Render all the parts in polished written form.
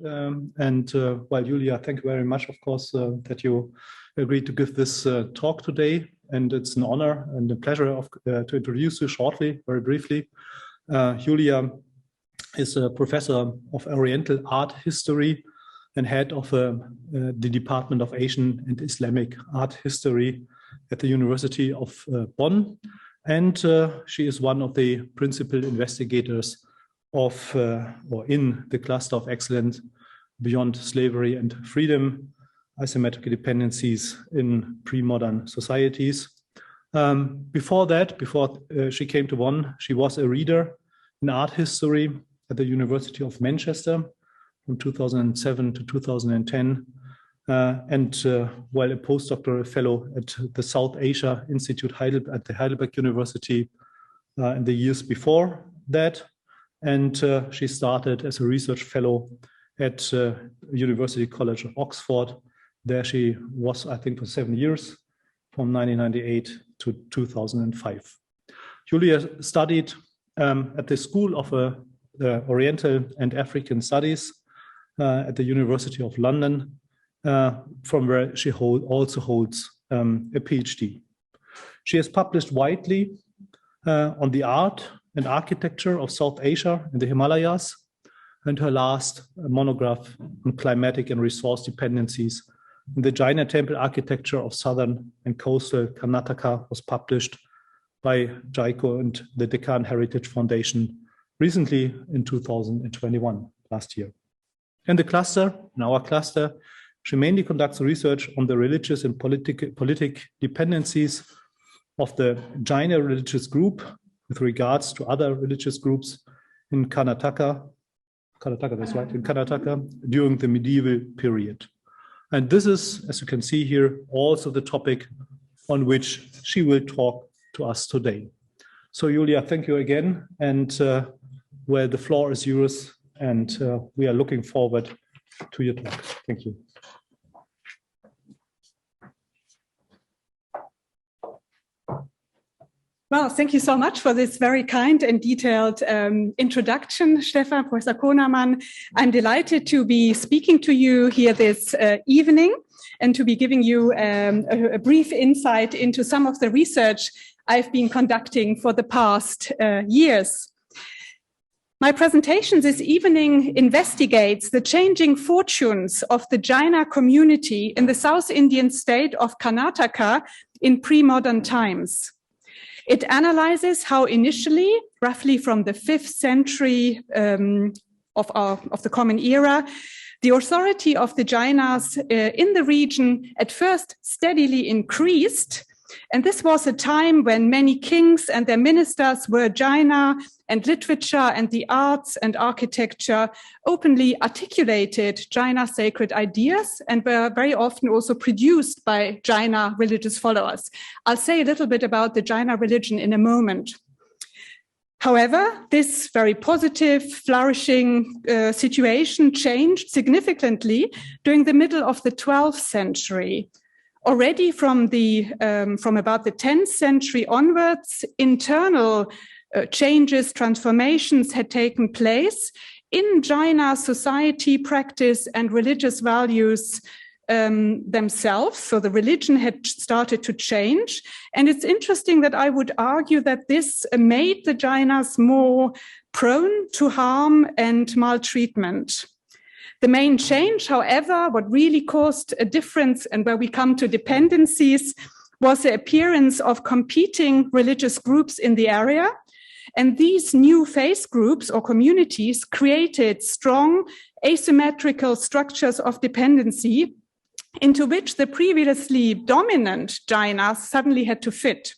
Well, Julia, thank you very much, of course, that you agreed to give this talk today. And it's an honor and a pleasure to introduce you shortly, very briefly. Julia is a professor of Oriental art history and head of the Department of Asian and Islamic Art History at the University of Bonn. And she is one of the principal investigators of or in the cluster of excellence beyond slavery and freedom, asymmetrical dependencies in pre-modern societies. Before she came to Bonn, she was a reader in art history at the University of Manchester from 2007 to 2010, while a postdoctoral fellow at the South Asia Institute at the Heidelberg University in the years before that. And she started as a research fellow at University College of Oxford. There she was, I think, for 7 years, from 1998 to 2005. Julia studied at the School of Oriental and African Studies at the University of London, from where she also holds a PhD. She has published widely on the art and architecture of South Asia and the Himalayas, and her last monograph on climatic and resource dependencies in the Jaina temple architecture of southern and coastal Karnataka was published by JICO and the Deccan Heritage Foundation recently in 2021, last year. In our cluster, she mainly conducts research on the religious and politic dependencies of the Jaina religious group with regards to other religious groups in Karnataka, during the medieval period. And this is, as you can see here, also the topic on which she will talk to us today. So Julia, thank you again. And the floor is yours, and we are looking forward to your talk. Thank you. Well, thank you so much for this very kind and detailed introduction, Stefan, Professor Konermann. I'm delighted to be speaking to you here this evening and to be giving you a brief insight into some of the research I've been conducting for the past years. My presentation this evening investigates the changing fortunes of the Jaina community in the South Indian state of Karnataka in pre-modern times. It analyzes how initially, roughly from the 5th century of the Common Era, the authority of the Jainas in the region at first steadily increased. And this was a time when many kings and their ministers were Jaina, and literature and the arts and architecture openly articulated Jaina sacred ideas and were very often also produced by Jaina religious followers. I'll say a little bit about the Jaina religion in a moment. However, this very positive, flourishing situation changed significantly during the middle of the 12th century. Already from about the 10th century onwards, internal changes, transformations had taken place in Jaina society, practice, and religious values themselves. So the religion had started to change. And it's interesting that I would argue that this made the Jainas more prone to harm and maltreatment. The main change, however, what really caused a difference and where we come to dependencies was the appearance of competing religious groups in the area. And these new faith groups or communities created strong asymmetrical structures of dependency into which the previously dominant Jainas suddenly had to fit.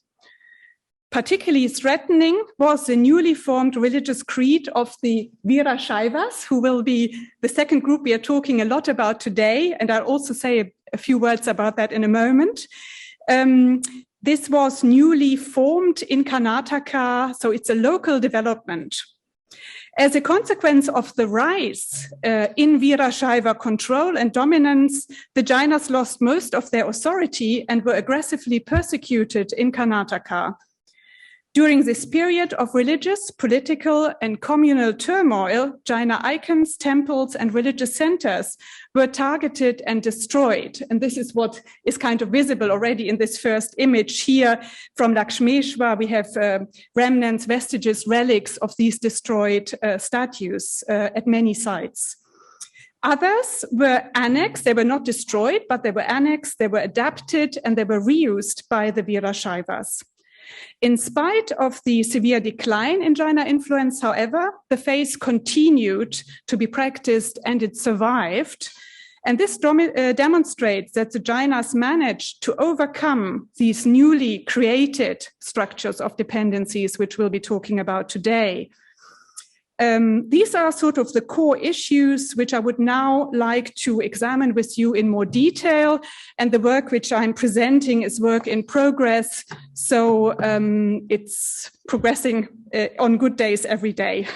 Particularly threatening was the newly formed religious creed of the Vīra-Śaivas, who will be the second group we are talking a lot about today. And I'll also say a few words about that in a moment. This was newly formed in Karnataka, so it's a local development. As a consequence of the rise in Vīra-Śaiva control and dominance, the Jainas lost most of their authority and were aggressively persecuted in Karnataka. During this period of religious, political, and communal turmoil, Jaina icons, temples, and religious centers were targeted and destroyed. And this is what is kind of visible already in this first image here from Lakshmeshwar. We have remnants, vestiges, relics of these destroyed statues at many sites. Others were annexed. They were not destroyed, but they were annexed, they were adapted, and they were reused by the Vīra-Śaivas. In spite of the severe decline in Jaina influence, however, the faith continued to be practiced and it survived. And this demonstrates that the Jainas managed to overcome these newly created structures of dependencies, which we'll be talking about today. These are sort of the core issues which I would now like to examine with you in more detail. And the work which I'm presenting is work in progress. So it's progressing on good days every day.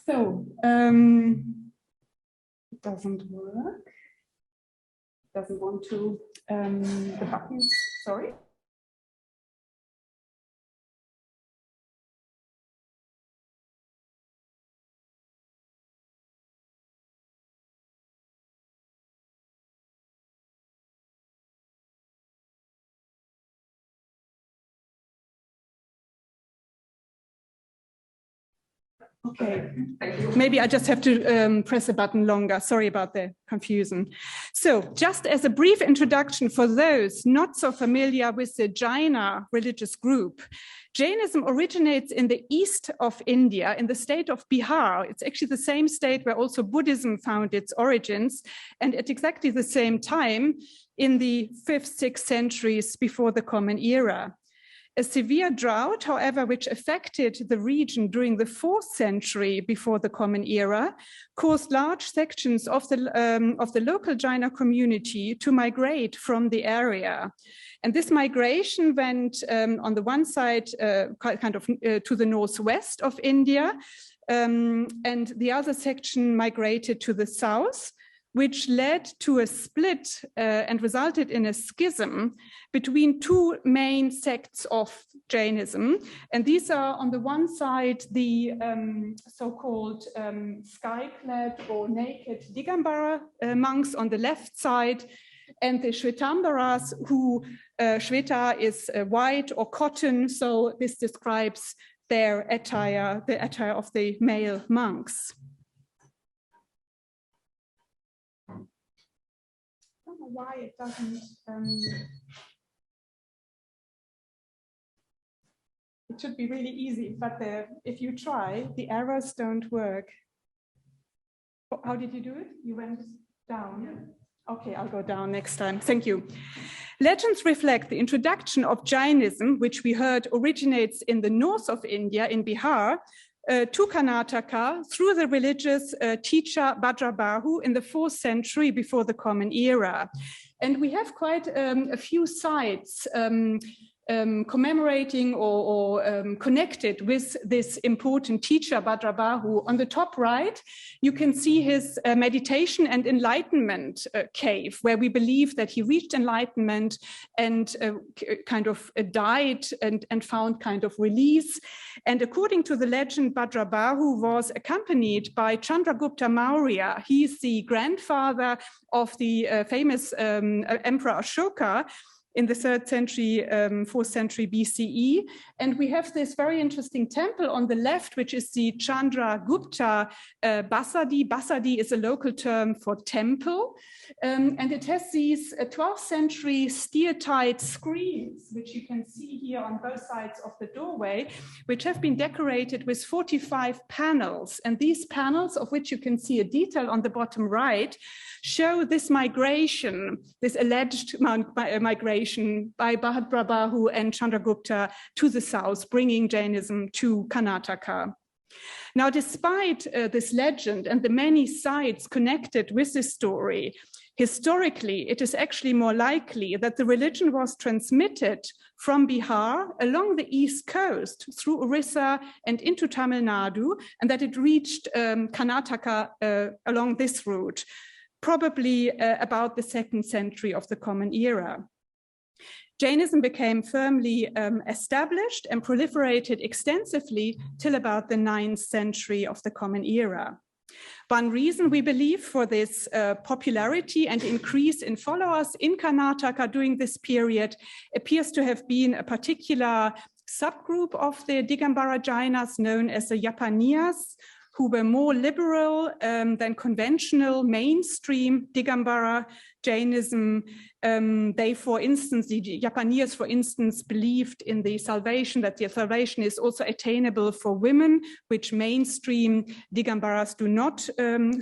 So it doesn't work. Doesn't want to, the buttons, sorry. Okay, maybe I just have to press a button longer. Sorry about the confusion. So just as a brief introduction for those not so familiar with the Jaina religious group, Jainism originates in the east of India, in the state of Bihar. It's actually the same state where also Buddhism found its origins, and at exactly the same time in the 5th, 6th centuries before the Common Era. A severe drought, however, which affected the region during the 4th century before the Common Era, caused large sections of the local Jaina community to migrate from the area. And this migration went on the one side kind of to the northwest of India, and the other section migrated to the south, which led to a split and resulted in a schism between two main sects of Jainism. And these are, on the one side, the so-called sky-clad or naked Digambara monks on the left side, and the Shvetambaras, who Shveta is white or cotton, so this describes their attire, the attire of the male monks. Why it doesn't it should be really easy, but if you try, the arrows don't work. How did you do it? You went down? Yeah. Okay, I'll go down next time. Thank you. Legends reflect the introduction of Jainism, which we heard originates in the north of India, in Bihar, to Karnataka through the religious teacher Bhadrabahu in the 4th century before the Common Era. And we have quite a few sites commemorating or connected with this important teacher Bhadrabahu. On the top right, you can see his meditation and enlightenment cave, where we believe that he reached enlightenment and kind of died and found kind of release. And according to the legend, Bhadrabahu was accompanied by Chandragupta Maurya. He's the grandfather of the famous Emperor Ashoka in the 3rd century, 4th century BCE. And we have this very interesting temple on the left, which is the Chandragupta Basadi. Basadi is a local term for temple. And it has these 12th century steel-tied screens, which you can see here on both sides of the doorway, which have been decorated with 45 panels. And these panels, of which you can see a detail on the bottom right, show this migration, this alleged migration by Bhadrabahu and Chandragupta to the south, bringing Jainism to Karnataka. Now, despite this legend and the many sites connected with this story, historically, it is actually more likely that the religion was transmitted from Bihar along the east coast through Orissa and into Tamil Nadu, and that it reached Karnataka along this route, probably about the 2nd century of the Common Era. Jainism became firmly established and proliferated extensively till about the 9th century of the Common Era. One reason we believe for this popularity and increase in followers in Karnataka during this period appears to have been a particular subgroup of the Digambara Jainas known as the Japaniyas, who were more liberal than conventional mainstream Digambara Jainism. They, for instance, the Japanese, for instance, believed in the salvation, that the salvation is also attainable for women, which mainstream Digambaras do not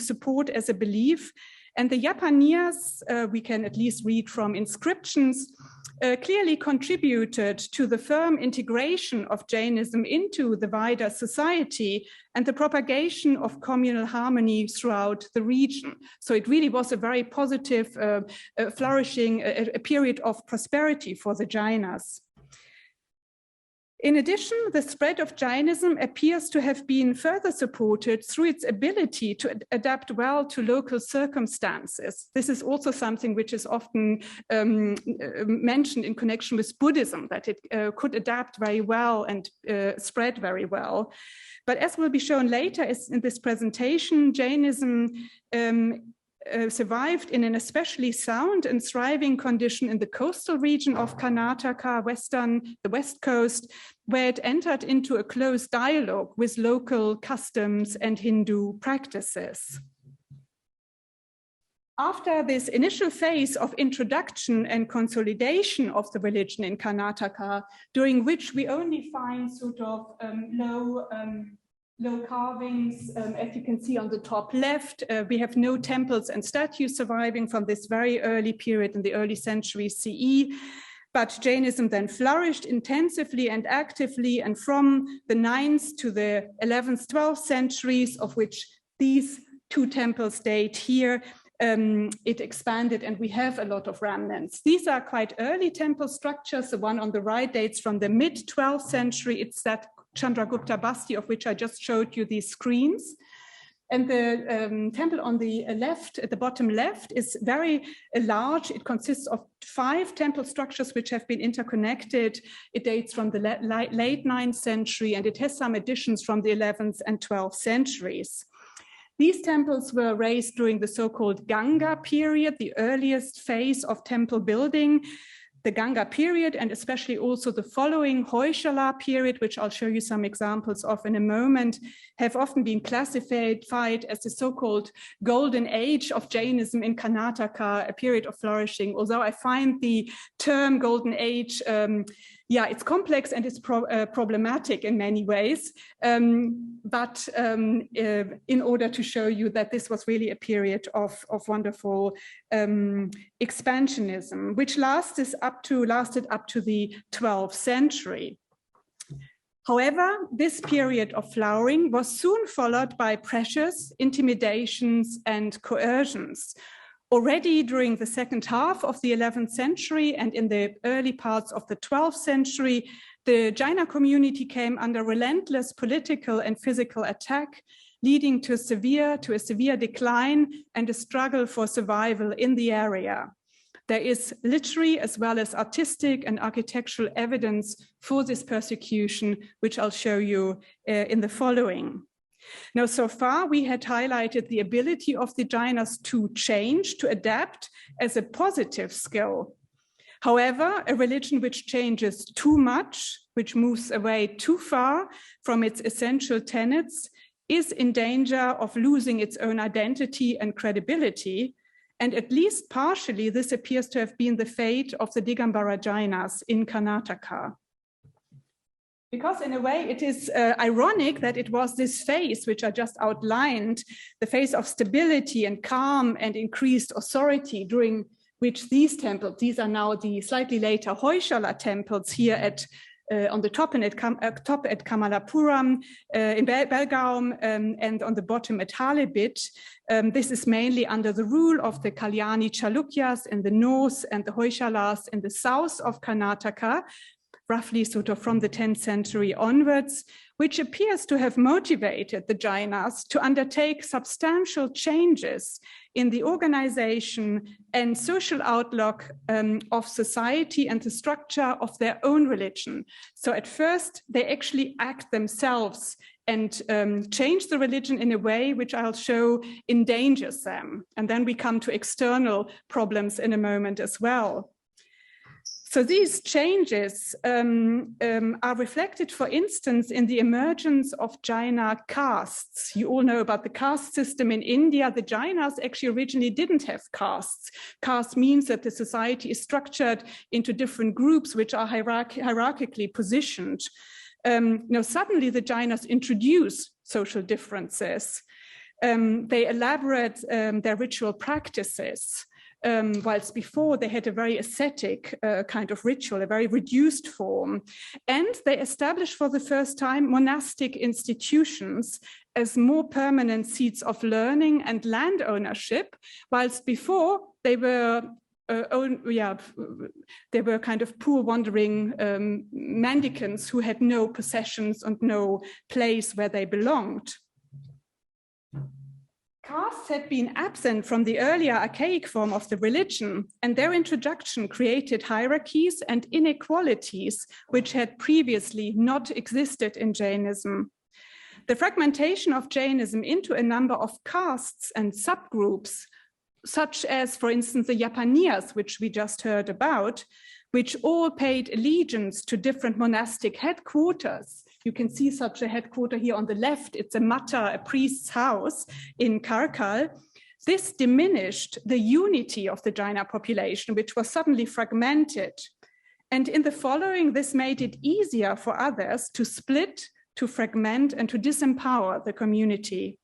support as a belief. And the Japanese, we can at least read from inscriptions, clearly contributed to the firm integration of Jainism into the wider society and the propagation of communal harmony throughout the region. So it really was a very positive, flourishing, a period of prosperity for the Jainas. In addition, the spread of Jainism appears to have been further supported through its ability to adapt well to local circumstances. This is also something which is often mentioned in connection with Buddhism, that it could adapt very well and spread very well. But as will be shown later in this presentation, Jainism survived in an especially sound and thriving condition in the coastal region of Karnataka, the west coast, where it entered into a close dialogue with local customs and Hindu practices. After this initial phase of introduction and consolidation of the religion in Karnataka, during which we only find sort of low carvings, as you can see on the top left, we have no temples and statues surviving from this very early period in the early century CE. But Jainism then flourished intensively and actively, and from the 9th to the 11th, 12th centuries, of which these two temples date here, it expanded, and we have a lot of remnants. These are quite early temple structures. The one on the right dates from the mid-12th century. It's that Chandragupta Basti of which I just showed you these screens. And the temple on the left, at the bottom left, is very large. It consists of 5 temple structures which have been interconnected. It dates from the late 9th century, and it has some additions from the 11th and 12th centuries. These temples were raised during the so-called Ganga period, the earliest phase of temple building. The Ganga period, and especially also the following Hoysala period, which I'll show you some examples of in a moment, have often been classified as the so-called golden age of Jainism in Karnataka, a period of flourishing. Although I find the term golden age, it's complex and it's problematic in many ways. But in order to show you that this was really a period of wonderful expansionism, which lasted up to the 12th century. However, this period of flowering was soon followed by pressures, intimidations, and coercions. Already during the second half of the 11th century and in the early parts of the 12th century, the Jaina community came under relentless political and physical attack, leading to a severe decline and a struggle for survival in the area. There is literary as well as artistic and architectural evidence for this persecution, which I'll show you in the following. Now, so far, we had highlighted the ability of the Jainas to change, to adapt as a positive skill. However, a religion which changes too much, which moves away too far from its essential tenets, is in danger of losing its own identity and credibility. And at least partially, this appears to have been the fate of the Digambara Jainas in Karnataka. Because in a way, it is ironic that it was this phase, which I just outlined, the phase of stability and calm and increased authority, during which these temples, these are now the slightly later Hoysala temples here on the top and at Kamalapuram, in Belgaum, and on the bottom at Halebit. This is mainly under the rule of the Kalyani Chalukyas in the north and the Hoysalas in the south of Karnataka, roughly sort of from the 10th century onwards, which appears to have motivated the Jainas to undertake substantial changes in the organization and social outlook of society and the structure of their own religion. So at first, they actually act themselves and change the religion in a way which I'll show endangers them. And then we come to external problems in a moment as well. So these changes are reflected, for instance, in the emergence of Jaina castes. You all know about the caste system in India. The Jainas actually originally didn't have castes. Caste means that the society is structured into different groups which are hierarchically positioned. Now, suddenly the Jainas introduce social differences. They elaborate their ritual practices. Whilst before they had a very ascetic kind of ritual, a very reduced form. And they established for the first time monastic institutions as more permanent seats of learning and land ownership, whilst before they were they were kind of poor wandering mendicants who had no possessions and no place where they belonged. Castes had been absent from the earlier archaic form of the religion, and their introduction created hierarchies and inequalities which had previously not existed in Jainism. The fragmentation of Jainism into a number of castes and subgroups, such as, for instance, the Japanese, which we just heard about, which all paid allegiance to different monastic headquarters. You can see such a headquarter here on the left. It's a mata, a priest's house in Karkal. This diminished the unity of the Jaina population, which was suddenly fragmented. And in the following, this made it easier for others to split, to fragment, and to disempower the community.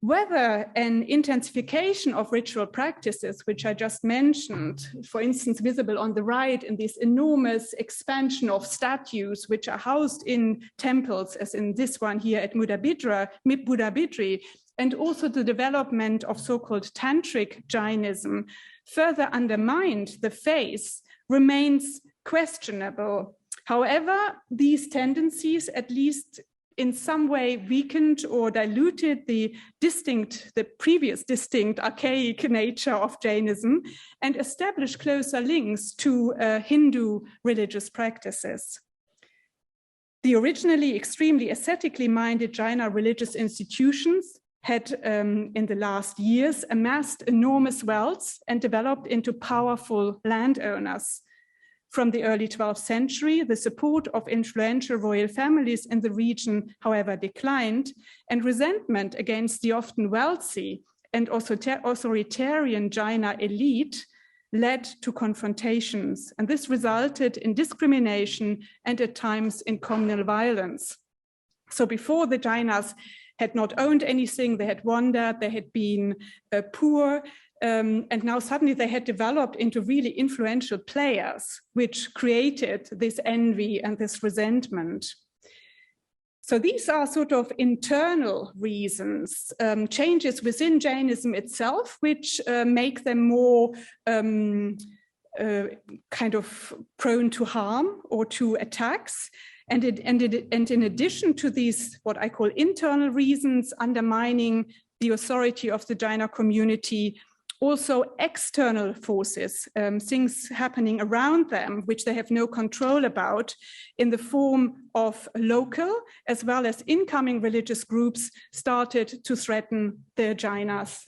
Whether an intensification of ritual practices, which I just mentioned, for instance, visible on the right in this enormous expansion of statues, which are housed in temples, as in this one here at Budabidri, and also the development of so-called tantric Jainism, further undermined the faith, remains questionable. However, these tendencies, at least in some way, weakened or diluted the previous distinct archaic nature of Jainism and established closer links to Hindu religious practices. The originally extremely ascetically minded Jaina religious institutions had in the last years amassed enormous wealth and developed into powerful landowners. From the early 12th century, the support of influential royal families in the region, however, declined, and resentment against the often wealthy and also authoritarian Jaina elite led to confrontations, and this resulted in discrimination and at times in communal violence. So before, the Jainas had not owned anything, they had wandered, they had been poor, and now suddenly they had developed into really influential players, which created this envy and this resentment. So these are sort of internal reasons, changes within Jainism itself, which make them more kind of prone to harm or to attacks. And in addition to these, what I call internal reasons undermining the authority of the Jaina community, also external forces, things happening around them, which they have no control about, in the form of local as well as incoming religious groups, started to threaten the Jainas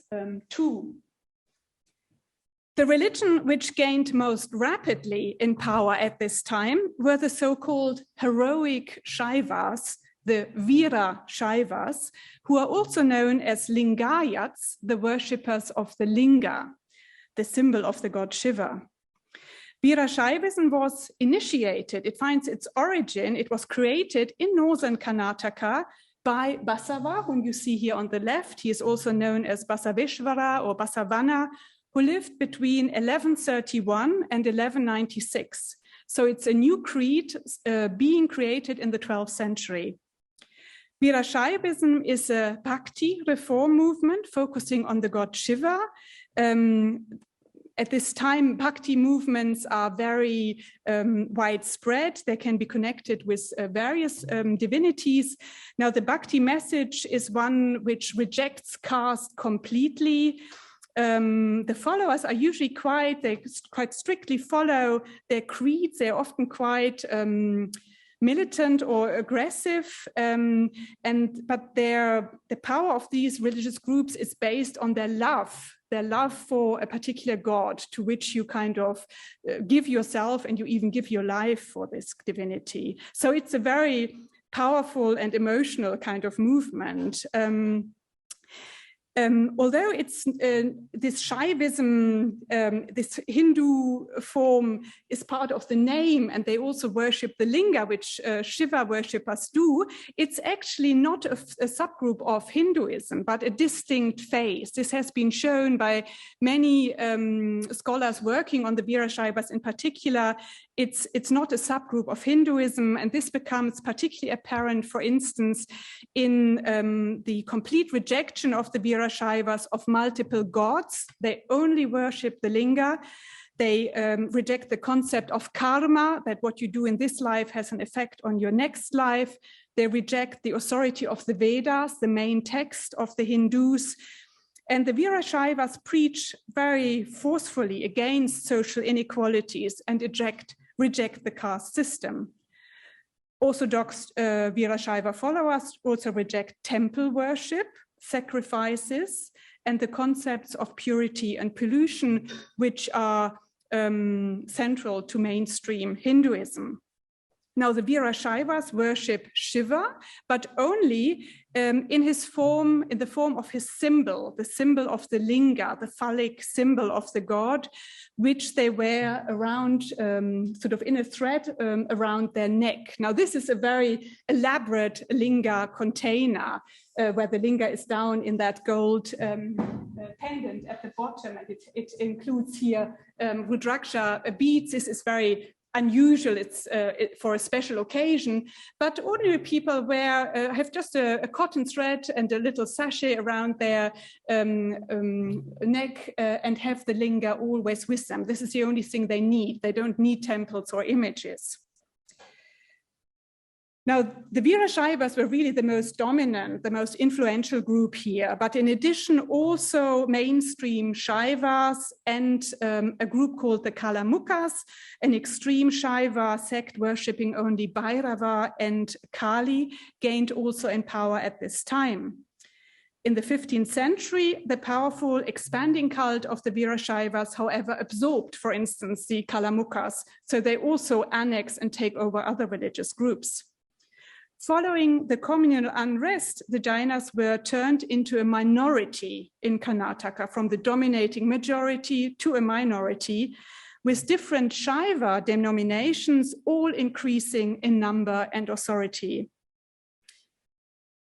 too. The religion which gained most rapidly in power at this time were the so-called heroic Shaivas, the Vīra-Śaivas, who are also known as Lingayats, the worshippers of the Linga, the symbol of the god Shiva. Vīra-Śaivism was initiated, it finds its origin, it was created in northern Karnataka by Basava, whom you see here on the left. He is also known as Basaveshvara or Basavana, who lived between 1131 and 1196. So it's a new creed being created in the 12th century. Vīra-Śaivism is a bhakti reform movement focusing on the god Shiva. at this time, bhakti movements are very widespread. They can be connected with various divinities. Now, the bhakti message is one which rejects caste completely. The followers are usually they quite strictly follow their creeds. They're often quite militant or aggressive, but the power of these religious groups is based on their love for a particular god, to which you kind of give yourself, and you even give your life for this divinity. So it's a very powerful and emotional kind of movement. Although it's this Shaivism, this Hindu form is part of the name, and they also worship the linga, which Shiva worshippers do, it's actually not a subgroup of Hinduism, but a distinct phase. This has been shown by many scholars working on the Vīra-Śaivas in particular. It's not a subgroup of Hinduism, and this becomes particularly apparent, for instance, in the complete rejection of the Vīra-Śaivas of multiple gods. They only worship the linga. They reject the concept of karma, that what you do in this life has an effect on your next life. They reject the authority of the Vedas, the main text of the Hindus. And the Vīra-Śaivas preach very forcefully against social inequalities and reject the caste system. Orthodox Vīra-Śaiva followers also reject temple worship, sacrifices, and the concepts of purity and pollution, which are central to mainstream Hinduism. Now, the Vīra-Śaivas worship Shiva, but only in the form of his symbol, the symbol of the linga, the phallic symbol of the god, which they wear around, sort of in a thread around their neck. Now, this is a very elaborate linga container, where the linga is down in that gold pendant at the bottom, and it includes here Rudraksha beads. This is very unusual. It's for a special occasion, but ordinary people have just a cotton thread and a little sachet around their neck and have the linga always with them. This is the only thing they need. They don't need temples or images. Now, the Vīra-Śaivas were really the most dominant, the most influential group here, but in addition, also mainstream Shaivas and a group called the Kalamukas, an extreme Shaiva sect worshipping only Bhairava and Kali, gained also in power at this time. In the 15th century, the powerful expanding cult of the Vīra-Śaivas, however, absorbed, for instance, the Kalamukas, so they also annex and take over other religious groups. Following the communal unrest, the Jainas were turned into a minority in Karnataka, from the dominating majority to a minority, with different Shaiva denominations, all increasing in number and authority.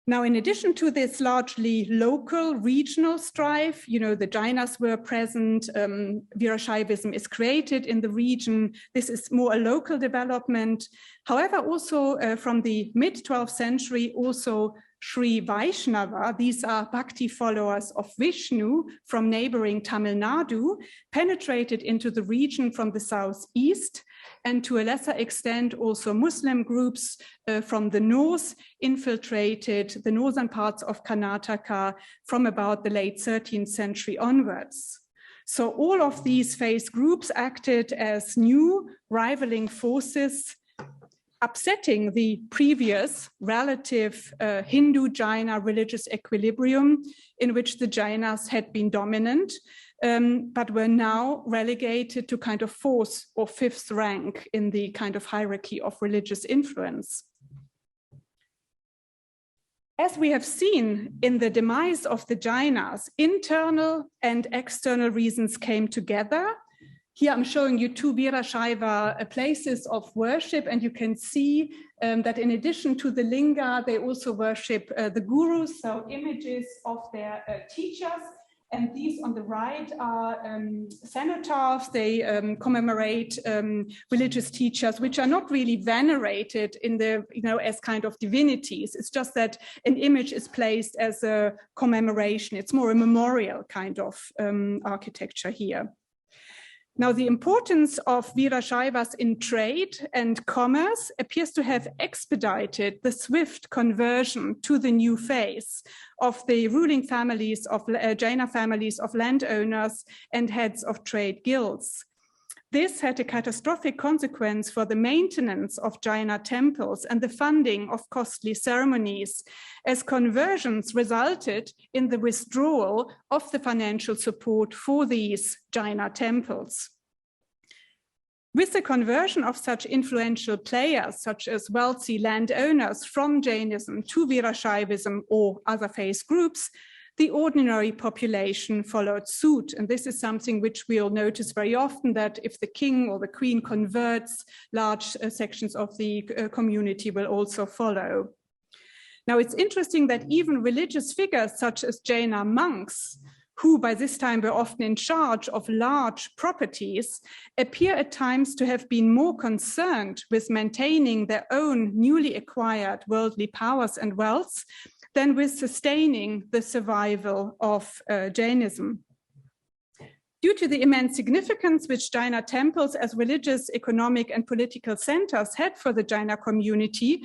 Now, in addition to this largely local, regional strife, the Jainas were present, Vīra-Śaivism is created in the region. This is more a local development. However, also from the mid-12th century, also Sri Vaishnava, these are Bhakti followers of Vishnu from neighboring Tamil Nadu, penetrated into the region from the southeast, and to a lesser extent also Muslim groups from the north infiltrated the northern parts of Karnataka from about the late 13th century onwards. So all of these faith groups acted as new rivaling forces, upsetting the previous relative Hindu-Jaina religious equilibrium in which the Jainas had been dominant, but were now relegated to kind of fourth or fifth rank in the kind of hierarchy of religious influence. As we have seen in the demise of the Jainas, internal and external reasons came together. Here I'm showing you two Vīra-Śaiva places of worship, and you can see that in addition to the linga, they also worship the gurus, so images of their teachers. And these on the right are cenotaphs. They commemorate religious teachers, which are not really venerated in the, as kind of divinities. It's just that an image is placed as a commemoration. It's more a memorial kind of architecture here. Now, the importance of Vīra-Śaivas in trade and commerce appears to have expedited the swift conversion to the new phase of the ruling families of Jaina families of landowners and heads of trade guilds. This had a catastrophic consequence for the maintenance of Jaina temples and the funding of costly ceremonies, as conversions resulted in the withdrawal of the financial support for these Jaina temples. With the conversion of such influential players, such as wealthy landowners from Jainism to Vīra-Śaivism or other faith groups, the ordinary population followed suit. And this is something which we'll notice very often, that if the king or the queen converts, large sections of the community will also follow. Now, it's interesting that even religious figures such as Jaina monks, who by this time were often in charge of large properties, appear at times to have been more concerned with maintaining their own newly acquired worldly powers and wealth than with sustaining the survival of Jainism. Due to the immense significance which Jaina temples as religious, economic, and political centers had for the Jaina community,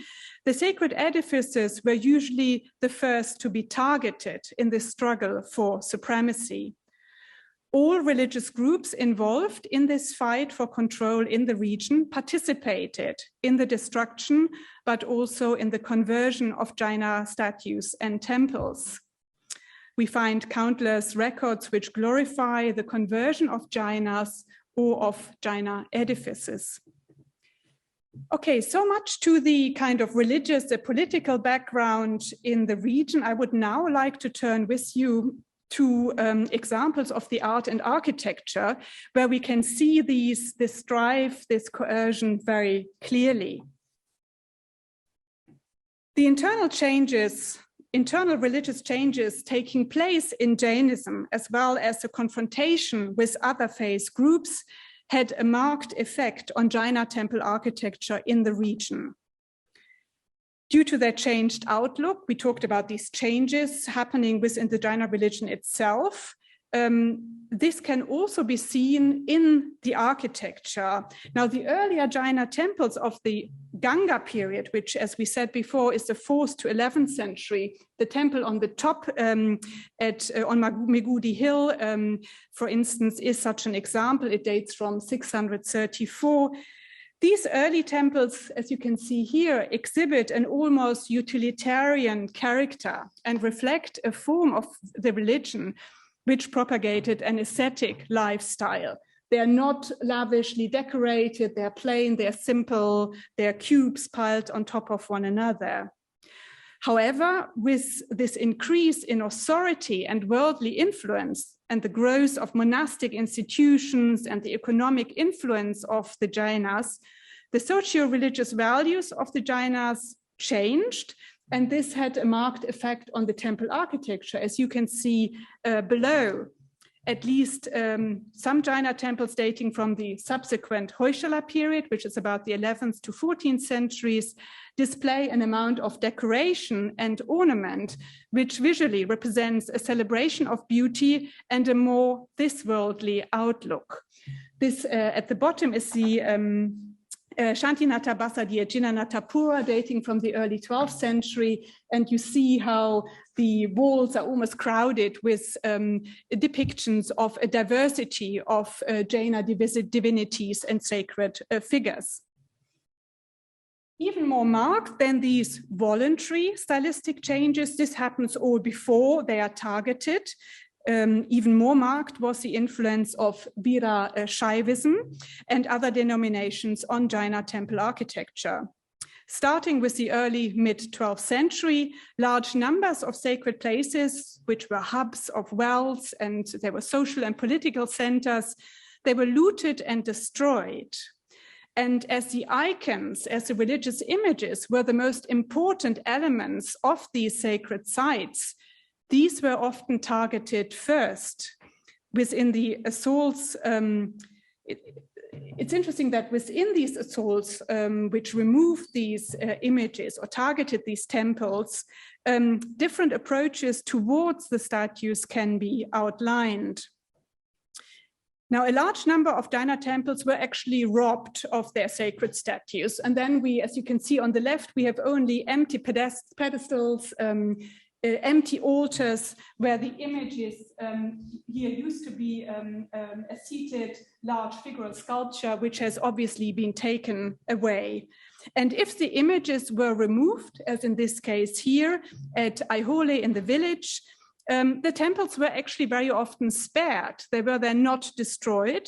the sacred edifices were usually the first to be targeted in the struggle for supremacy. All religious groups involved in this fight for control in the region participated in the destruction, but also in the conversion of Jaina statues and temples. We find countless records which glorify the conversion of Jainas or of Jaina edifices. Okay, so much to the kind of religious, the political background in the region. I would now like to turn with you to examples of the art and architecture, where we can see this strife, this coercion very clearly. The internal religious changes taking place in Jainism, as well as the confrontation with other faith groups, had a marked effect on Jaina temple architecture in the region. Due to their changed outlook, we talked about these changes happening within the Jaina religion itself. This can also be seen in the architecture. Now, the earlier Jaina temples of the Ganga period, which, as we said before, is the 4th to 11th century, the temple on the top on Megudi Hill, for instance, is such an example. It dates from 634. These early temples, as you can see here, exhibit an almost utilitarian character and reflect a form of the religion which propagated an ascetic lifestyle. They are not lavishly decorated, they're plain, they're simple, they're cubes piled on top of one another. However, with this increase in authority and worldly influence and the growth of monastic institutions and the economic influence of the Jainas, the socio-religious values of the Jainas changed, and this had a marked effect on the temple architecture, as you can see below. At least some Jaina temples dating from the subsequent Hoysala period, which is about the 11th to 14th centuries, display an amount of decoration and ornament, which visually represents a celebration of beauty and a more this-worldly outlook. This at the bottom is the Shantinata Basadiya Jinanatapura, dating from the early 12th century, and you see how the walls are almost crowded with depictions of a diversity of Jaina divinities and sacred figures. Even more marked than these voluntary stylistic changes, this happens all before they are targeted. Even more marked was the influence of Vīra-Śaivism and other denominations on Jaina temple architecture. Starting with the early mid-12th century, large numbers of sacred places, which were hubs of wealth and they were social and political centers, they were looted and destroyed. And as the icons, as the religious images were the most important elements of these sacred sites, these were often targeted first. Within the assaults, it's interesting that within these assaults, which removed these images or targeted these temples, different approaches towards the statues can be outlined. Now, a large number of Jaina temples were actually robbed of their sacred statues. And then we, as you can see on the left, we have only empty pedestals, empty altars where the images here used to be a seated large figural sculpture, which has obviously been taken away. And if the images were removed, as in this case here at Aihole in the village, the temples were actually very often spared. They were then not destroyed,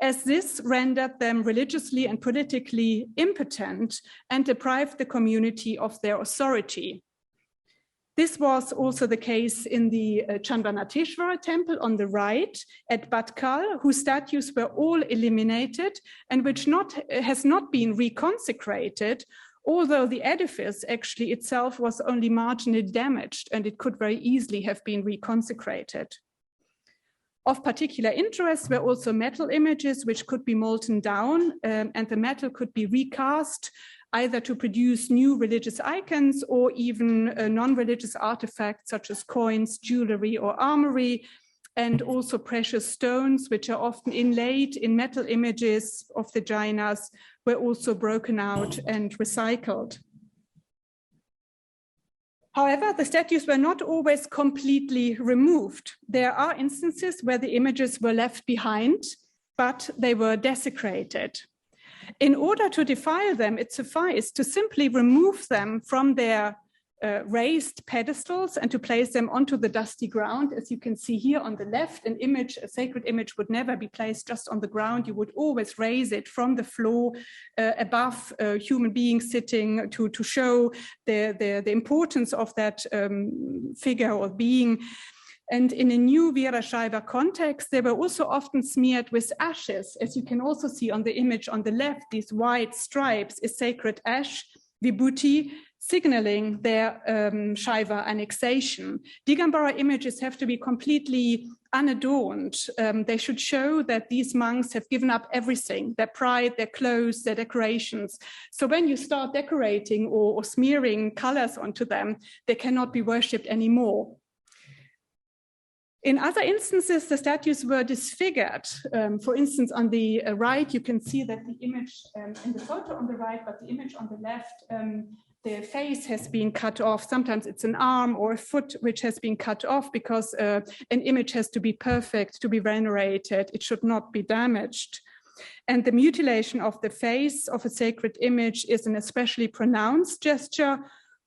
as this rendered them religiously and politically impotent and deprived the community of their authority. This was also the case in the Chanvanateshvara temple on the right at Bhatkal, whose statues were all eliminated and which has not been reconsecrated, although the edifice actually itself was only marginally damaged and it could very easily have been reconsecrated. Of particular interest were also metal images which could be molten down and the metal could be recast either to produce new religious icons or even non-religious artifacts such as coins, jewelry, or armory, and also precious stones, which are often inlaid in metal images of the Jainas, were also broken out and recycled. However, the statues were not always completely removed. There are instances where the images were left behind, but they were desecrated. In order to defile them, it sufficed to simply remove them from their raised pedestals and to place them onto the dusty ground. As you can see here on the left, a sacred image would never be placed just on the ground. You would always raise it from the floor above a human being sitting to show the importance of that figure or being. And in a new Vīra-Śaiva context, they were also often smeared with ashes. As you can also see on the image on the left, these white stripes is sacred ash, vibhuti, signaling their Shaiva annexation. Digambara images have to be completely unadorned. They should show that these monks have given up everything, their pride, their clothes, their decorations. So when you start decorating or smearing colors onto them, they cannot be worshipped anymore. In other instances, the statues were disfigured. For instance, on the right, you can see that the image in the photo on the right, but the image on the left, the face has been cut off. Sometimes it's an arm or a foot which has been cut off because an image has to be perfect, to be venerated. It should not be damaged. And the mutilation of the face of a sacred image is an especially pronounced gesture,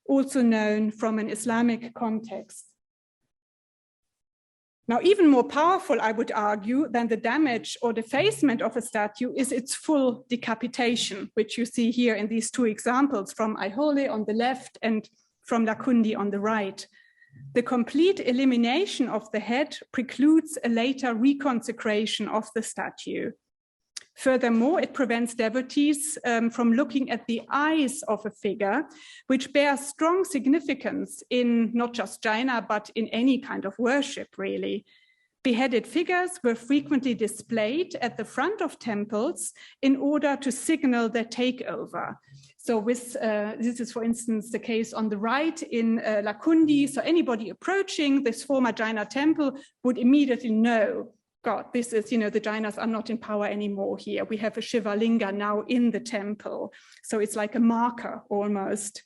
also known from an Islamic context. Now, even more powerful, I would argue, than the damage or defacement of a statue is its full decapitation, which you see here in these two examples from Aihole on the left and from Lakundi on the right. The complete elimination of the head precludes a later reconsecration of the statue. Furthermore, it prevents devotees from looking at the eyes of a figure, which bears strong significance in not just Jaina, but in any kind of worship, really. Beheaded figures were frequently displayed at the front of temples in order to signal their takeover. So this is, for instance, the case on the right in Lakundi. So anybody approaching this former Jaina temple would immediately know, God, this is, the Jainas are not in power anymore here. We have a Shiva Linga now in the temple. So it's like a marker almost.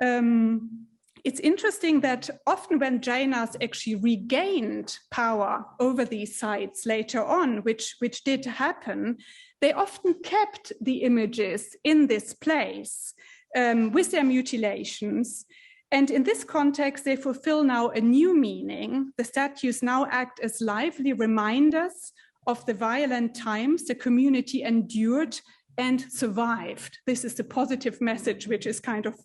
It's interesting that often when Jainas actually regained power over these sites later on, which did happen, they often kept the images in this place with their mutilations. And in this context, they fulfill now a new meaning. The statues now act as lively reminders of the violent times the community endured and survived. This is the positive message which is kind of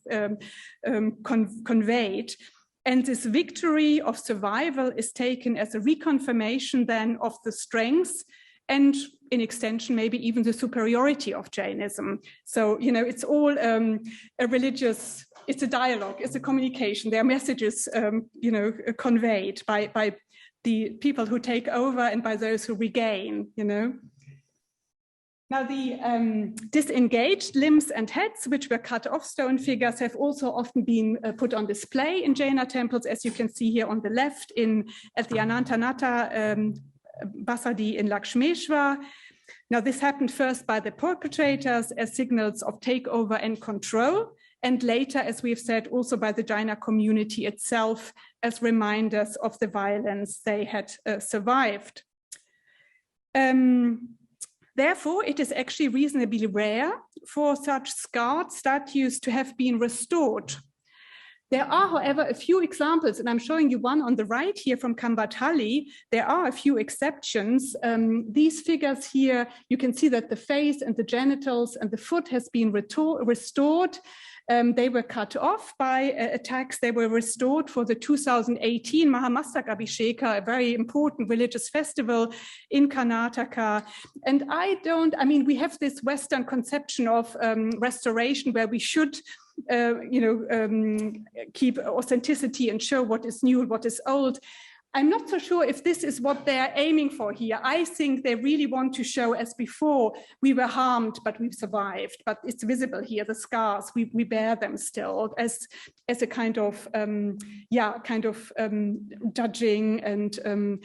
conveyed. And this victory of survival is taken as a reconfirmation then of the strength and in extension, maybe even the superiority of Jainism. So, it's all a religious, it's a dialogue, it's a communication. There are messages, conveyed by the people who take over and by those who regain, Now, the disengaged limbs and heads, which were cut off stone figures, have also often been put on display in Jaina temples, as you can see here on the left at the Anantanata Basadi in Lakshmeshwar. Now, this happened first by the perpetrators as signals of takeover and control, and later, as we've said, also by the Jaina community itself as reminders of the violence they had survived. Therefore, it is actually reasonably rare for such scarred statues to have been restored. There are, however, a few examples, and I'm showing you one on the right here from Concomitantly. There are a few exceptions. These figures here, you can see that the face and the genitals and the foot has been restored. They were cut off by attacks. They were restored for the 2018 Mahamastakabhisheka, a very important religious festival in Karnataka. And I mean, we have this Western conception of restoration where we should keep authenticity and show what is new and what is old. I'm not so sure if this is what they're aiming for here. I think they really want to show, as before, we were harmed, but we've survived. But it's visible here, the scars, we bear them still as a kind of, judging and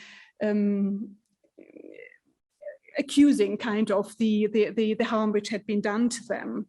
accusing kind of the harm which had been done to them.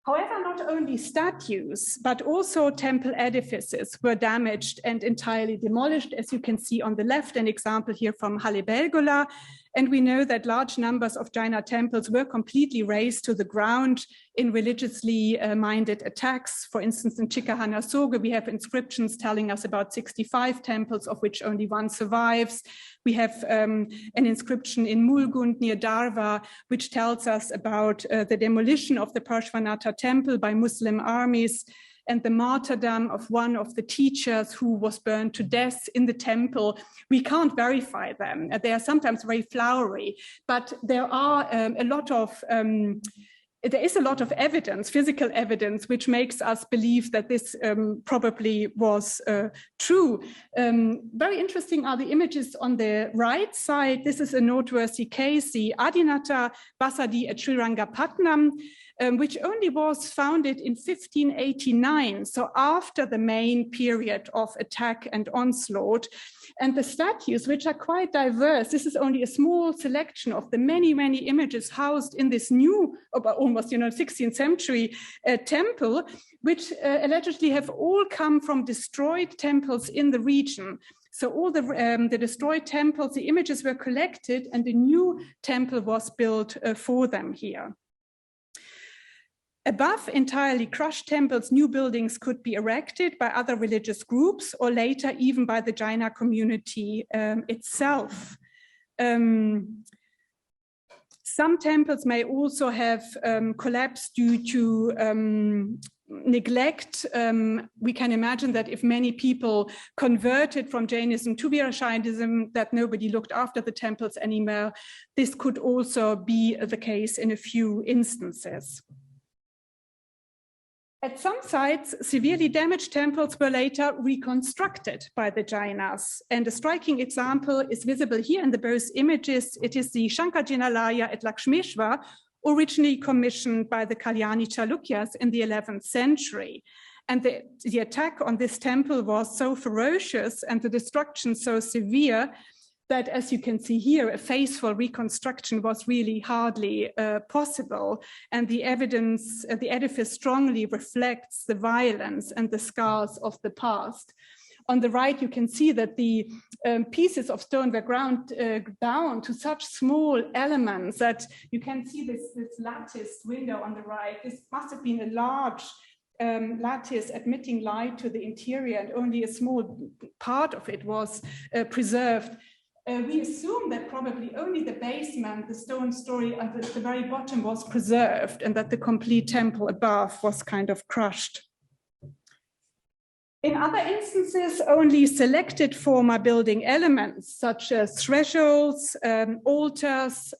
However, not only statues, but also temple edifices were damaged and entirely demolished, as you can see on the left, an example here from Halebelgola. And we know that large numbers of Jaina temples were completely razed to the ground in religiously minded attacks. For instance, in Chikahanasoge, we have inscriptions telling us about 65 temples, of which only one survives. We have an inscription in Mulgund near Darwa, which tells us about the demolition of the Parshvanatha temple by Muslim armies and the martyrdom of one of the teachers who was burned to death in the temple. We can't verify them. They are sometimes very flowery, but there are there is a lot of evidence, physical evidence, which makes us believe that this probably was true. Very interesting are the images on the right side. This is a noteworthy case, the Adinata Basadi at Srirangapatnam, which only was founded in 1589, so after the main period of attack and onslaught. And the statues, which are quite diverse, this is only a small selection of the many, many images housed in this new, almost 16th century temple, which allegedly have all come from destroyed temples in the region. So all the destroyed temples, the images were collected and a new temple was built for them here. Above entirely crushed temples, new buildings could be erected by other religious groups or later even by the Jaina community itself. Some temples may also have collapsed due to neglect. We can imagine that if many people converted from Jainism to Vīra-Śaivism, that nobody looked after the temples anymore. This could also be the case in a few instances. At some sites, severely damaged temples were later reconstructed by the Jainas. And a striking example is visible here in the both images. It is the Shankarjinalaya at Lakshmeshwar, originally commissioned by the Kalyani Chalukyas in the 11th century. And the attack on this temple was so ferocious and the destruction so severe that, as you can see here, a faithful reconstruction was really hardly possible. And the evidence, the edifice strongly reflects the violence and the scars of the past. On the right, you can see that the pieces of stone were ground down to such small elements that you can see this latticed window on the right. This must have been a large lattice admitting light to the interior, and only a small part of it was preserved. We assume that probably only the basement, the stone story at the very bottom was preserved and that the complete temple above was kind of crushed. In other instances, only selected former building elements such as thresholds, altars,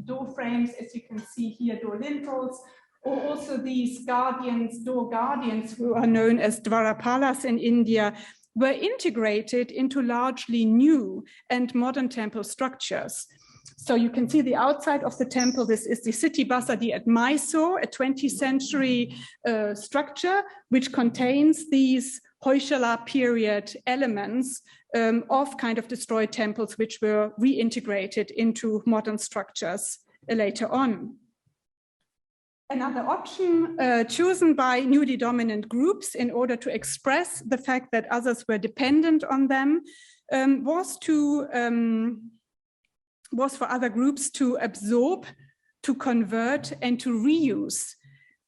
door frames, as you can see here, door lintels, or also these guardians, door guardians, who are known as Dwarapalas in India, were integrated into largely new and modern temple structures. So you can see the outside of the temple. This is the city Basadi at Mysore, a 20th century structure, which contains these Hoysala period elements of kind of destroyed temples, which were reintegrated into modern structures later on. Another option chosen by newly dominant groups in order to express the fact that others were dependent on them was for other groups to absorb, to convert, and to reuse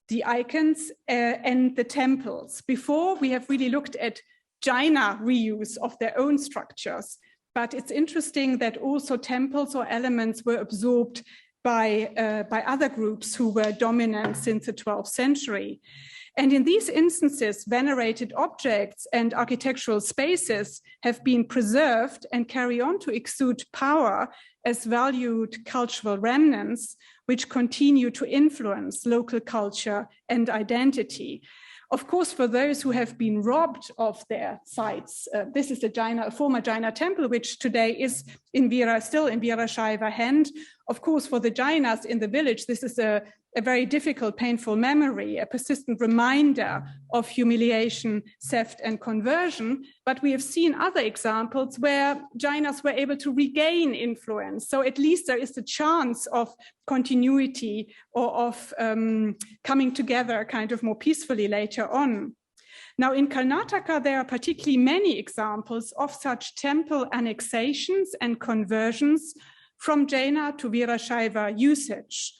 the icons and the temples. Before, we have really looked at Jaina reuse of their own structures, but it's interesting that also temples or elements were absorbed by other groups who were dominant since the 12th century. And in these instances, venerated objects and architectural spaces have been preserved and carry on to exude power as valued cultural remnants, which continue to influence local culture and identity. Of course, for those who have been robbed of their sites, this is a former Jaina temple, which today is still in Vīra-Śaiva hand. Of course, for the Jainas in the village, this is a very difficult, painful memory, a persistent reminder of humiliation, theft, and conversion. But we have seen other examples where Jainas were able to regain influence. So at least there is a chance of continuity or of coming together kind of more peacefully later on. Now, in Karnataka, there are particularly many examples of such temple annexations and conversions from Jaina to Vīra-Śaiva usage.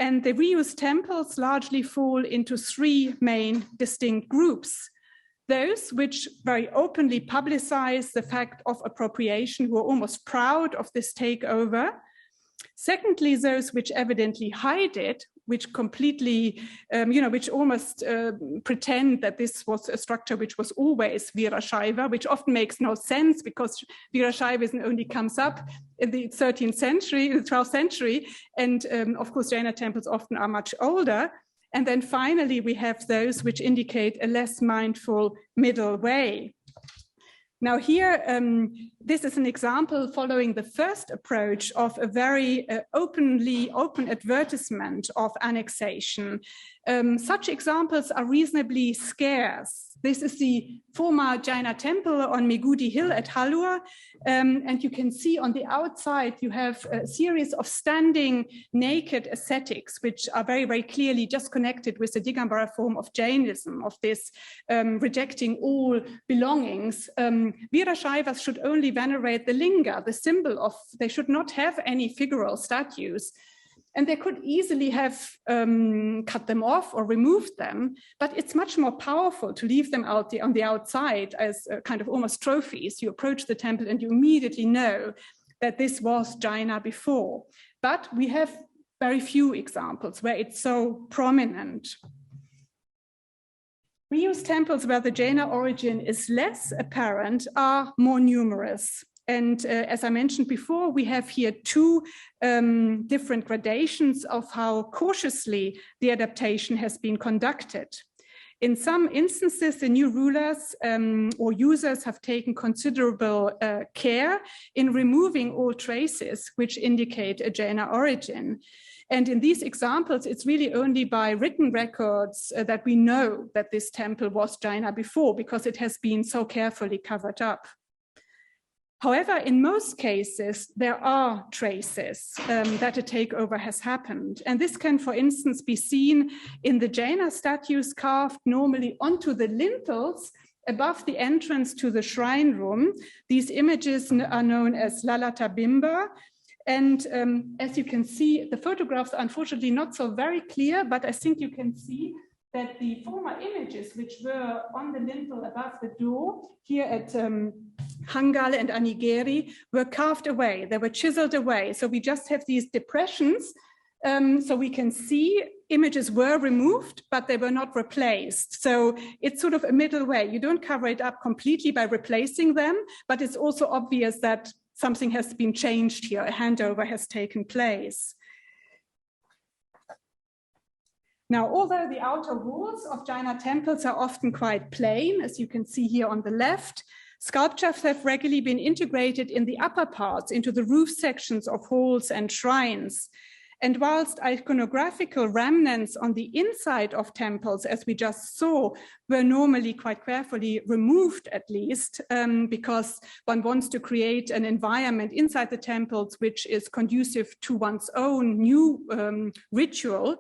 And the reused temples largely fall into three main distinct groups. Those which very openly publicize the fact of appropriation, who are almost proud of this takeover. Secondly, those which evidently hide it, which completely, which almost pretend that this was a structure which was always Vīra-Śaiva, which often makes no sense because Vīra-Śaivism only comes up in the 13th century, the 12th century, and of course Jaina temples often are much older. And then finally, we have those which indicate a less mindful middle way. Now here, this is an example following the first approach of a very open advertisement of annexation. Such examples are reasonably scarce. This is the former Jaina temple on Megudi Hill at Halua. And you can see on the outside, you have a series of standing naked ascetics, which are very, very clearly just connected with the Digambara form of Jainism, of this rejecting all belongings. Vīra-Śaivas should only venerate the linga, the symbol of, they should not have any figural statues. And they could easily have cut them off or removed them, but it's much more powerful to leave them out on the outside as kind of almost trophies. You approach the temple and you immediately know that this was Jaina before. But we have very few examples where it's so prominent. Reused temples where the Jaina origin is less apparent are more numerous. And as I mentioned before, we have here two different gradations of how cautiously the adaptation has been conducted. In some instances, the new rulers or users have taken considerable care in removing all traces which indicate a Jaina origin. And in these examples, it's really only by written records that we know that this temple was Jaina before, because it has been so carefully covered up. However, in most cases, there are traces that a takeover has happened. And this can, for instance, be seen in the Jaina statues carved normally onto the lintels above the entrance to the shrine room. These images are known as Lalata Bimba. And as you can see, the photographs are unfortunately not so very clear, but I think you can see that the former images which were on the lintel above the door here at Hangal and Anigeri were carved away. They were chiseled away. So we just have these depressions. So we can see images were removed, but they were not replaced. So it's sort of a middle way. You don't cover it up completely by replacing them, but it's also obvious that something has been changed here. A handover has taken place. Now, although the outer walls of Jaina temples are often quite plain, as you can see here on the left, sculptures have regularly been integrated in the upper parts into the roof sections of halls and shrines. And whilst iconographical remnants on the inside of temples, as we just saw, were normally quite carefully removed, at least, because one wants to create an environment inside the temples which is conducive to one's own new ritual.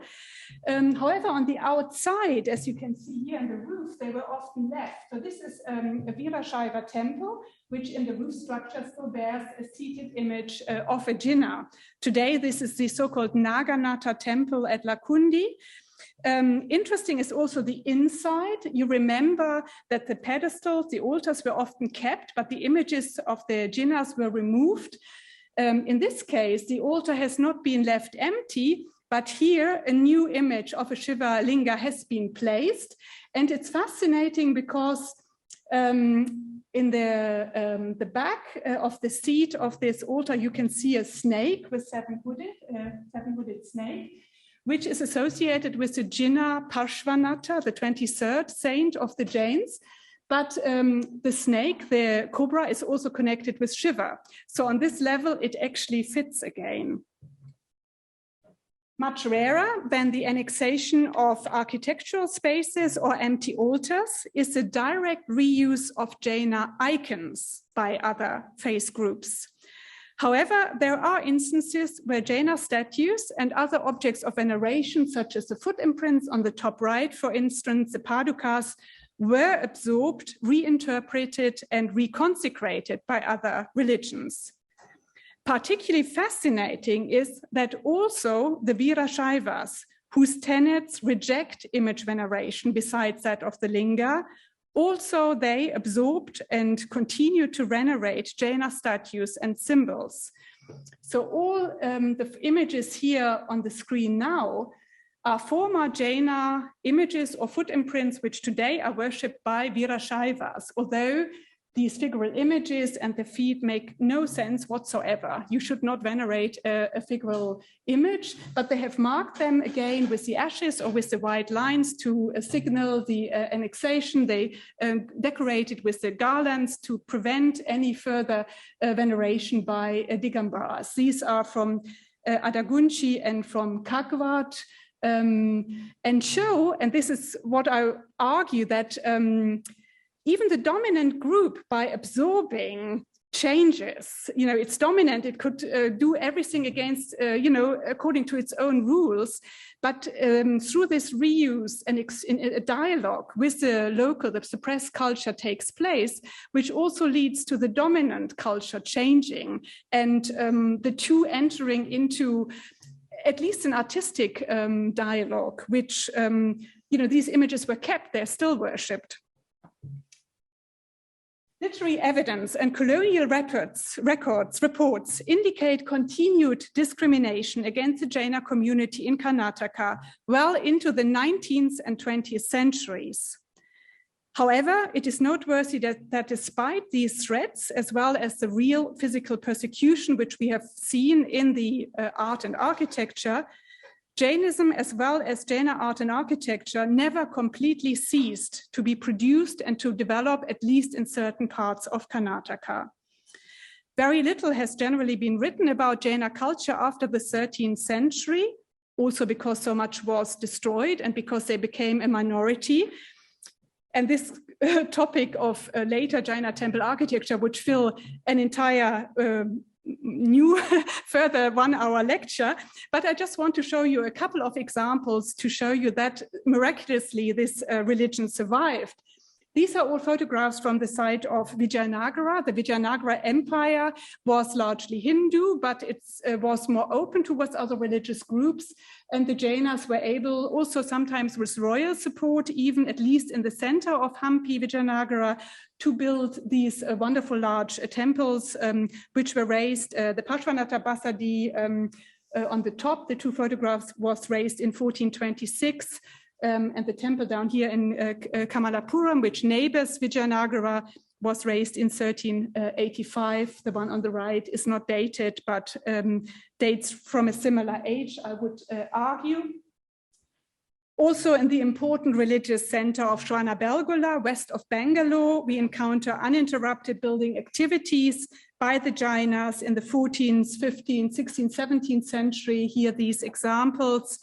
However, on the outside, as you can see here in the roof, they were often left. So this is a Vīra-Śaiva temple, which in the roof structure still bears a seated image of a Jaina. Today, this is the so-called Naganatha temple at Lakundi. Interesting is also the inside. You remember that the pedestals, the altars were often kept, but the images of the Jainas were removed. In this case, the altar has not been left empty, but here a new image of a Shiva Linga has been placed. And it's fascinating because in the back of the seat of this altar, you can see a snake with seven-hooded snake, which is associated with the Jaina Parshvanatha, the 23rd saint of the Jains. But the snake, the cobra, is also connected with Shiva. So on this level, it actually fits again. Much rarer than the annexation of architectural spaces or empty altars is the direct reuse of Jaina icons by other faith groups. However, there are instances where Jaina statues and other objects of veneration, such as the foot imprints on the top right, for instance, the padukas, were absorbed, reinterpreted, and reconsecrated by other religions. Particularly fascinating is that also the Vīra-Śaivas, whose tenets reject image veneration besides that of the Linga, also they absorbed and continue to venerate Jaina statues and symbols. So all the images here on the screen now are former Jaina images or foot imprints which today are worshipped by Vīra-Śaivas, although these figural images and the feet make no sense whatsoever. You should not venerate a figural image, but they have marked them again with the ashes or with the white lines to signal the annexation. They decorated with the garlands to prevent any further veneration by Digambaras. These are from Adagunchi and from Hegewald, and show, and this is what I argue, that even the dominant group, by absorbing changes, it's dominant, it could do everything against, according to its own rules, but through this reuse and in a dialogue with the local, the suppressed culture takes place, which also leads to the dominant culture changing, and the two entering into at least an artistic dialogue, which, these images were kept, they're still worshipped. Literary evidence and colonial reports indicate continued discrimination against the Jaina community in Karnataka well into the 19th and 20th centuries. However, it is noteworthy that despite these threats, as well as the real physical persecution which we have seen in the art and architecture, Jainism, as well as Jaina art and architecture, never completely ceased to be produced and to develop, at least in certain parts of Karnataka. Very little has generally been written about Jaina culture after the 13th century, also because so much was destroyed and because they became a minority. And this topic of later Jaina temple architecture would fill an entire new further 1-hour lecture, but I just want to show you a couple of examples to show you that miraculously this religion survived. These are all photographs from the site of Vijayanagara. The Vijayanagara Empire was largely Hindu, but it was more open towards other religious groups. And the Jainas were able, also sometimes with royal support, even at least in the center of Hampi, Vijayanagara, to build these wonderful large temples, which were raised. The Parshvanatha Basadi on the top, the two photographs, was raised in 1426. And the temple down here in Kamalapuram, which neighbors Vijayanagara, was raised in 1385. The one on the right is not dated, but dates from a similar age, I would argue. Also in the important religious center of Shravanabelagola, west of Bangalore, we encounter uninterrupted building activities by the Jainas in the 14th, 15th, 16th, 17th century. Here, these examples.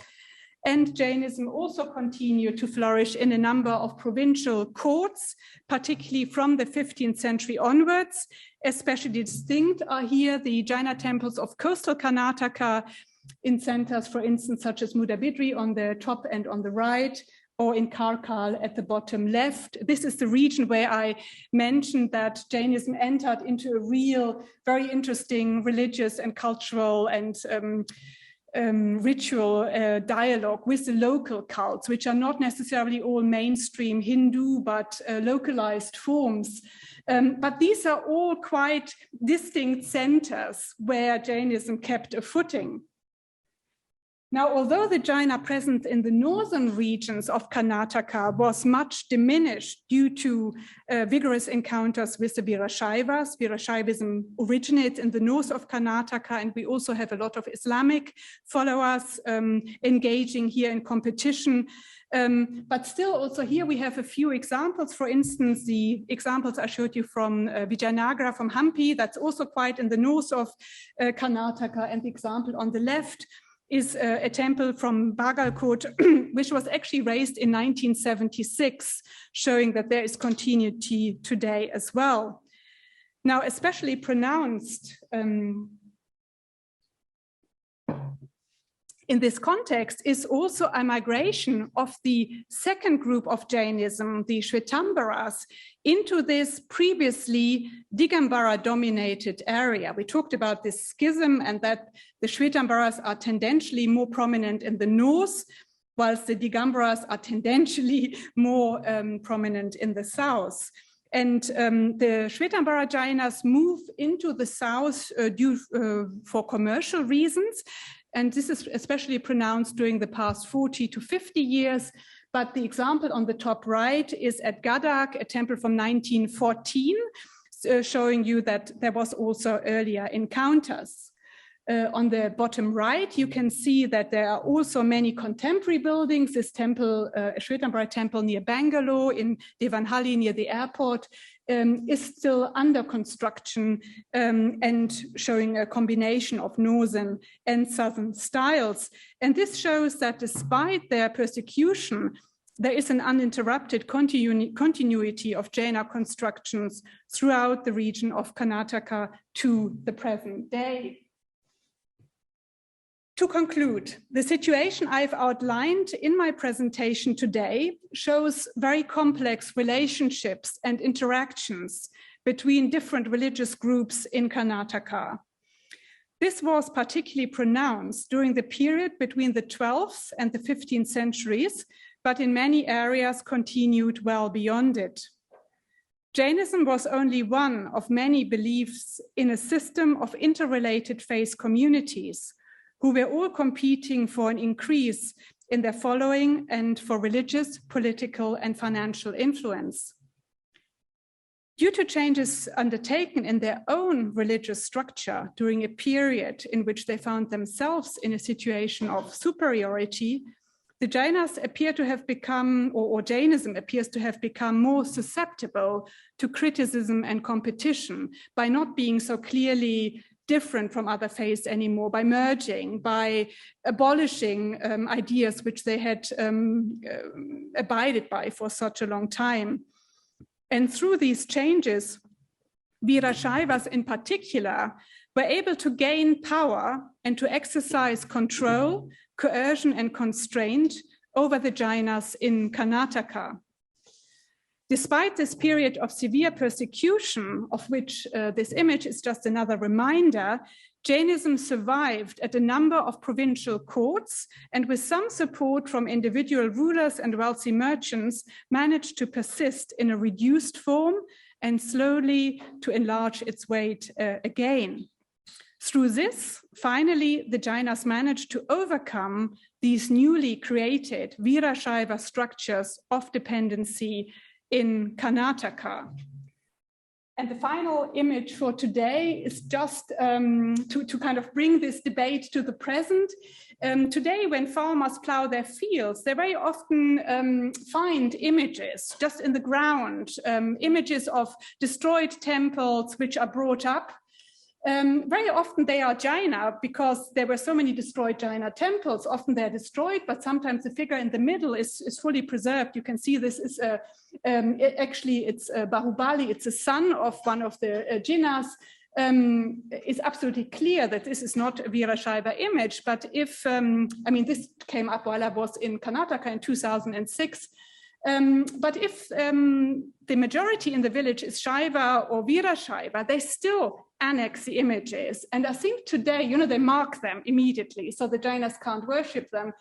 And Jainism also continued to flourish in a number of provincial courts, particularly from the 15th century onwards. Especially distinct are here the Jaina temples of coastal Karnataka in centers, for instance, such as Mudabidri on the top and on the right, or in Karkal at the bottom left. This is the region where I mentioned that Jainism entered into a real, very interesting religious and cultural and ritual dialogue with the local cults, which are not necessarily all mainstream Hindu, but localized forms. But these are all quite distinct centers where Jainism kept a footing. Now, although the Jaina presence in the northern regions of Karnataka was much diminished due to vigorous encounters with the Vīra-Śaivas, Vīra-Śaivism originates in the north of Karnataka, and we also have a lot of Islamic followers engaging here in competition. But still also here we have a few examples. For instance, the examples I showed you from Vijayanagara, from Hampi, that's also quite in the north of Karnataka, and the example on the left is a temple from Bagalkot, which was actually raised in 1976, showing that there is continuity today as well. Now, especially pronounced in this context is also a migration of the second group of Jainism, the Shvetambaras, into this previously Digambara-dominated area. We talked about this schism and that the Shvetambaras are tendentially more prominent in the north, whilst the Digambaras are tendentially more prominent in the south. And the Shvetambara Jainas move into the south for commercial reasons. And this is especially pronounced during the past 40 to 50 years. But the example on the top right is at Gadag, a temple from 1914, showing you that there was also earlier encounters. On the bottom right, you can see that there are also many contemporary buildings. This temple, a Shvetambara temple near Bangalore, in Devanhalli near the airport, is still under construction and showing a combination of northern and southern styles. And this shows that despite their persecution, there is an uninterrupted continuity of Jaina constructions throughout the region of Karnataka to the present day. To conclude, the situation I've outlined in my presentation today shows very complex relationships and interactions between different religious groups in Karnataka. This was particularly pronounced during the period between the 12th and the 15th centuries, but in many areas continued well beyond it. Jainism was only one of many beliefs in a system of interrelated faith communities who were all competing for an increase in their following and for religious, political, and financial influence. Due to changes undertaken in their own religious structure during a period in which they found themselves in a situation of superiority, the Jainas appear to have become, or Jainism appears to have become more susceptible to criticism and competition by not being so clearly different from other faiths anymore, by merging, by abolishing ideas which they had abided by for such a long time. And through these changes, Vīra-Śaivas in particular were able to gain power and to exercise control, coercion, and constraint over the Jainas in Karnataka. Despite this period of severe persecution, of which this image is just another reminder, Jainism survived at a number of provincial courts and with some support from individual rulers and wealthy merchants managed to persist in a reduced form and slowly to enlarge its weight again. Through this, finally, the Jainas managed to overcome these newly created Vīra-Śaiva structures of dependency in Karnataka. And the final image for today is just to kind of bring this debate to the present. Today, when farmers plow their fields, they very often find images just in the ground, images of destroyed temples which are brought up Very often they are Jaina because there were so many destroyed Jaina temples. Often they're destroyed, but sometimes the figure in the middle is fully preserved. You can see this is actually it's Bahubali. It's a son of one of the Jinas. It's absolutely clear that this is not a Vīra-Śaiva image. But if, I mean, this came up while I was in Karnataka in 2006. But if the majority in the village is Shaiva or Vīra-Śaiva, they still annex the images. And I think today, you know, they mark them immediately, so the Jainas can't worship them.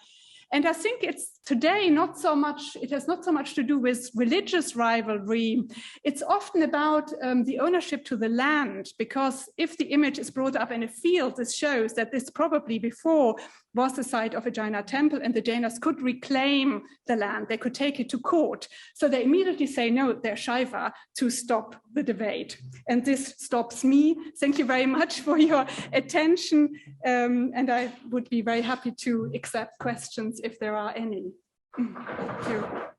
And I think it's today not so much, it has not so much to do with religious rivalry. It's often about the ownership to the land, because if the image is brought up in a field, this shows that this probably before was the site of a Jaina temple, and the Jainas could reclaim the land. They could take it to court. So they immediately say, no, they're Shaiva, to stop the debate. And this stops me. Thank you very much for your attention. And I would be very happy to accept questions if there are any. Thank you.